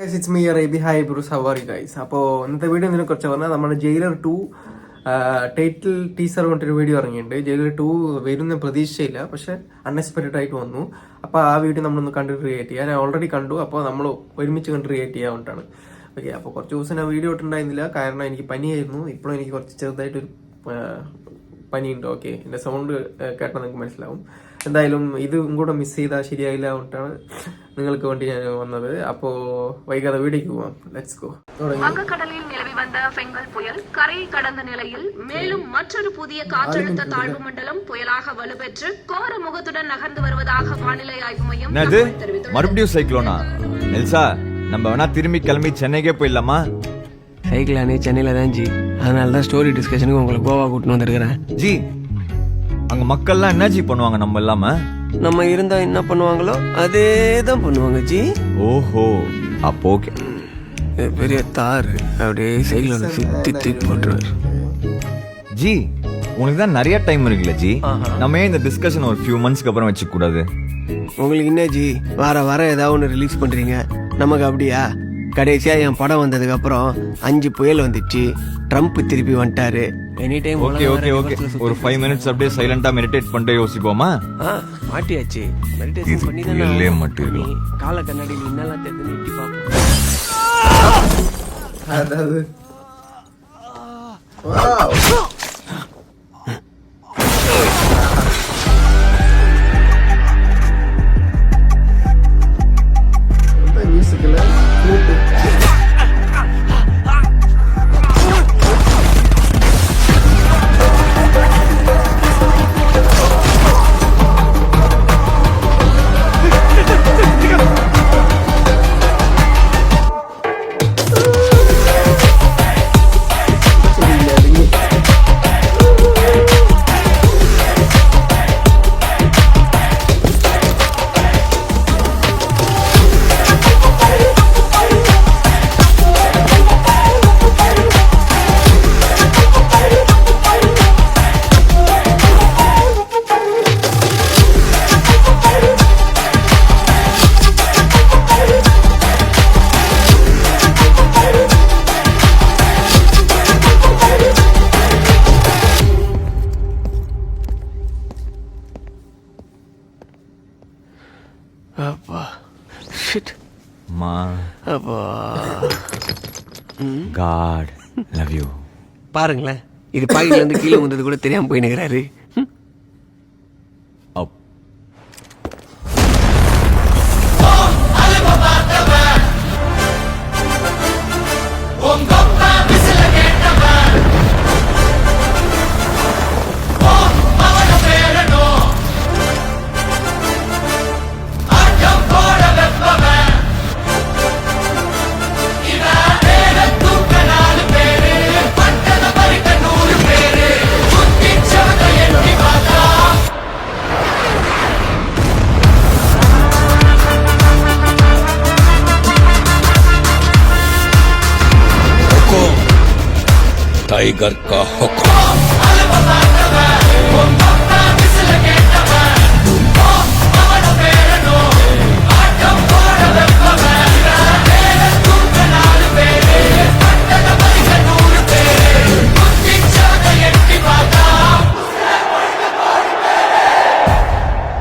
Guys, it's me, Arabi. Hi, Bruce. How are you guys? അപ്പോൾ ഇന്നത്തെ video ഇതിനെ കുറിച്ച് പറഞ്ഞാൽ നമ്മുടെ ജയിലർ 2 ടൈറ്റിൽ ടീസർ കൊണ്ടൊരു വീഡിയോ ഇറങ്ങിയിട്ടുണ്ട്. ജയിലർ 2 വരുന്ന പ്രതീക്ഷയില്ല, പക്ഷെ അൺഎക്സ്പെക്റ്റഡ് ആയിട്ട് വന്നു. അപ്പോൾ ആ വീഡിയോ നമ്മളൊന്ന് കണ്ട് റിയേറ്റ് ചെയ്യാം. ഞാൻ ഓൾറെഡി കണ്ടു, അപ്പോൾ നമ്മൾ ഒരുമിച്ച് കണ്ട് റിയേറ്റ് ചെയ്യാൻ വേണ്ടിയിട്ടാണ്. ഓക്കെ, അപ്പോൾ കുറച്ച് ദിവസം ഞാൻ വീഡിയോ ഇട്ടുണ്ടായിരുന്നില്ല, കാരണം എനിക്ക് പനിയായിരുന്നു. ഇപ്പോഴും എനിക്ക് കുറച്ച് ചെറുതായിട്ടൊരു പനിയുണ്ട്. ഓക്കെ, എൻ്റെ സൗണ്ട് കേട്ടാൽ നിങ്ങൾക്ക് മനസ്സിലാവും. എന്തായാലും ഇതും കൂടെ മിസ് ചെയ്താൽ ശരിയായില്ല കൊണ്ടാണ് നിങ്ങൾക്ക് വേണ്ടി ഞാൻ വന്നത്. അപ്പോ വൈകാതെ വീഡിയോക്ക് പോവാം. Let's go. வங்கக்கடலில் நிலவி வந்த பெங்கல் புயல் கரையை கடந்த நிலையில் மேலும் மற்றொரு புதிய காற்றழுத்த தாழ்வு மண்டலம் புயலாக வலுப்பெற்று கோர முகத்துடன் நகர்ந்து வருவதாக வானிலை ஆய்வு மையம் தெரிவித்துள்ளது. மறுபடியும் சைக்ளோனா? எல்சா, நம்ம வேணா திரும்பி கிளம்பி சென்னைக்கே போயிடலாமா? சைக்கிளானே சென்னையில தான் ஜி, அதனால தான் ஸ்டோரி டிஸ்கஷனுக்கு உங்களை கோவா கூட்டின்னு வந்திருக்கிறேன். ஜி, அங்க மக்கள்லாம் என்ன ஜி பண்ணுவாங்க நம்ம இல்லாம? நம்ம இருந்தா என்ன பண்ணுவாங்களோ அதே தான் பண்ணுவாங்க ஜி. ஓஹோ, அப்போ ஓகே. பெரிய தார் அப்படியே சைக்கிளோட சுத்தி தூக்கி போட்டுருவாரு. ஜி, உனக்கு தான் நிறைய டைம் இருக்குல்ல ஜி, நம்ம ஏன் இந்த டிஸ்கஷன் ஒரு ஃபியூ மந்த்ஸ்க்கு அப்புறம் வச்சுக்க கூடாது? உங்களுக்கு என்ன ஜி, வர ஏதாவது ஒன்று ரிலீஸ் பண்றீங்க, நமக்கு அப்படியா? கடைசியா என் படம் வந்ததுக்கு அப்புறம் 5 புயல் வந்துச்சு, ட்ரம்ப் திருப்பி வந்துட்டாரு. Any time okay okay okay, ஒரு 5 மினிட்ஸ் அப்படியே சைலண்டா மெடிடேட் பண்ணிட்டு யோசிப்போமா? மாட்டியாச்சு, மெடிடேஷன் பண்ணி தானே மாட்டிருக்கலாம். கால கண்ணாடியில் என்னெல்லாம் தெரிஞ்சு நீட்டி பார்ப்போம். அதாவது அப்பா ஷிட் மா, அப்பா காட் லவ் யூ. பாருங்களேன், இது பாக்கெட்ல இருந்து கீழே வந்தது கூட தெரியாம போய் நிக்கிறாரு. टाइगर का हुक्म।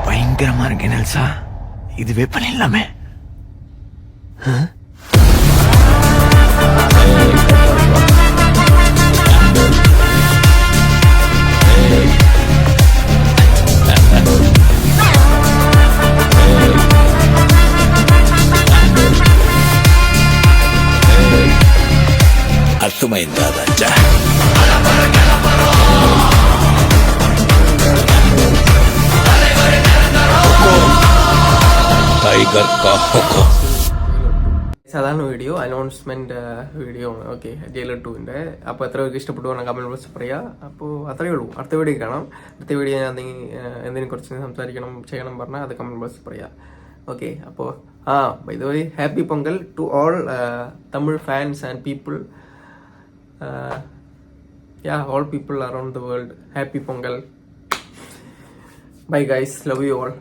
பயங்கரமா இருக்கு நெல்சா, இதுவே பண்ணிடலாமே. అర్థమైందా రాజా? టైగర్ కా హుకుం. സാധാരണ video announcement video. Okay, Jailer 2ന്റെ. അപ്പോൾ എത്ര പേർക്ക് ഇഷ്ടപ്പെട്ടു പറഞ്ഞാൽ കമന്റ് ബോക്സിൽ പറയാ. അപ്പോൾ അത്രയേ ഉള്ളൂ. അടുത്ത വീഡിയോ കാണാം. അടുത്ത വീഡിയോ ഞാൻ എന്തെങ്കിലും കുറച്ച് സംസാരിക്കണം ചെയ്യണം പറഞ്ഞാൽ അത് കമന്റ് ബോക്സിൽ പറയാം. ഓക്കെ, അപ്പോൾ by the way, happy Pongal to all Tamil fans and people. All people around the world. Happy Pongal. Bye guys, love you all.